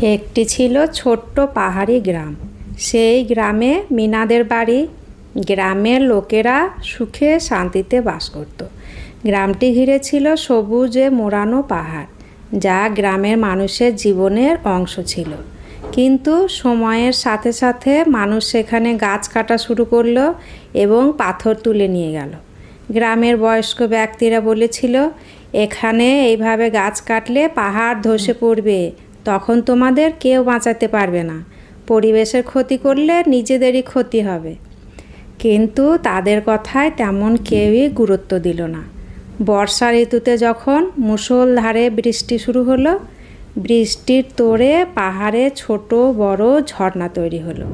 একটি ছিল ছোট্ট পাহাড়ি গ্রাম। সেই গ্রামে মিনাদের বাড়ি। গ্রামের লোকেরা সুখে শান্তিতে বাস করত। গ্রামটি ঘিরে ছিল সবুজে মোড়ানো পাহাড়, যা গ্রামের মানুষের জীবনের অংশ ছিল। কিন্তু সময়ের সাথে সাথে মানুষ সেখানে গাছ কাটা শুরু করলো এবং পাথর তুলে নিয়ে গেল। গ্রামের বয়স্ক ব্যক্তিরা বলেছিল, এখানে এইভাবে গাছ কাটলে পাহাড় ধসে পড়বে, তখন তোমাদের কেউ বাঁচাতে পারবে না। পরিবেশের ক্ষতি করলে নিজেদেরই ক্ষতি হবে। কিন্তু তাদের কথায় তেমন কেউই গুরুত্ব দিল না। বর্ষা ঋতুতে যখন মুষলধারে বৃষ্টি শুরু হলো, বৃষ্টির তোড়ে পাহাড়ে ছোট বড় ঝর্ণা তৈরি হলো।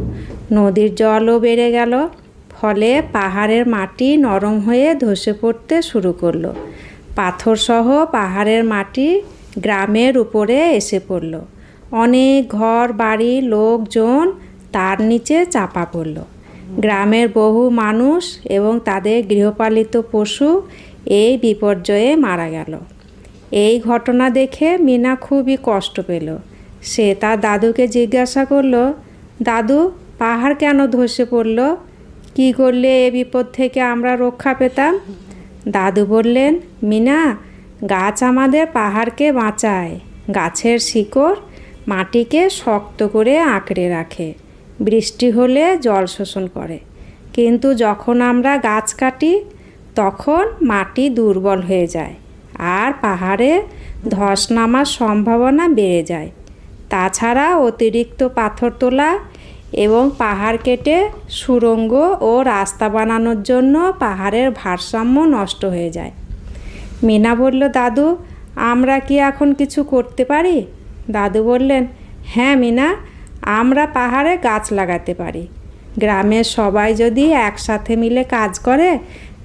নদীর জলও বেড়ে গেল, ফলে পাহাড়ের মাটি নরম হয়ে ধসে পড়তে শুরু করলো। পাথরসহ পাহাড়ের মাটি গ্রামের উপরে এসে পড়ল। অনেক ঘর বাড়ি লোকজন তার নিচে চাপা পড়ল। গ্রামের বহু মানুষ এবং তাদের গৃহপালিত পশু এই বিপর্যয়ে মারা গেল। এই ঘটনা দেখে মিনা খুবই কষ্ট পেল। সে তার দাদুকে জিজ্ঞাসা করল, দাদু, পাহাড় কেন ধসে পড়ল? কী করলে এ বিপদ থেকে আমরা রক্ষা পেতাম? দাদু বললেন, মিনা, গাছ আমাদের পাহাড়কে বাঁচায়। গাছের শিকড় মাটিকে শক্ত করে আঁকড়ে রাখে, বৃষ্টি হলে জল শোষণ করে। কিন্তু যখন আমরা গাছ কাটি, তখন মাটি দুর্বল হয়ে যায় আর পাহাড়ে ধস নামার সম্ভাবনা বেড়ে যায়। তাছাড়া অতিরিক্ত পাথর তোলা এবং পাহাড় কেটে সুড়ঙ্গ ও রাস্তা বানানোর জন্য পাহাড়ের ভারসাম্য নষ্ট হয়ে যায়। মিনা বলল, দাদু, আমরা কি এখন কিছু করতে পারি? দাদু বললেন, হ্যাঁ মিনা, আমরা পাহাড়ে গাছ লাগাতে পারি। গ্রামের সবাই যদি একসাথে মিলে কাজ করে,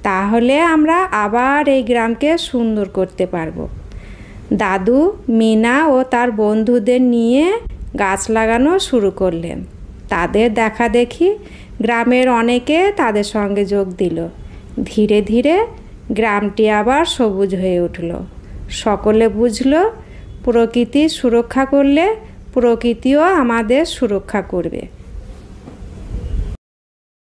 তাহলে আমরা আবার এই গ্রামকে সুন্দর করতে পারবো। দাদু মিনা ও তার বন্ধুদের নিয়ে গাছ লাগানো শুরু করলেন। তাদের দেখা দেখি গ্রামের অনেকে তাদের সঙ্গে যোগ দিল। ধীরে ধীরে গ্রামটি আবার সবুজ হয়ে উঠল। সকলে বুঝল, প্রকৃতির সুরক্ষা করলে প্রকৃতিও আমাদের সুরক্ষা করবে।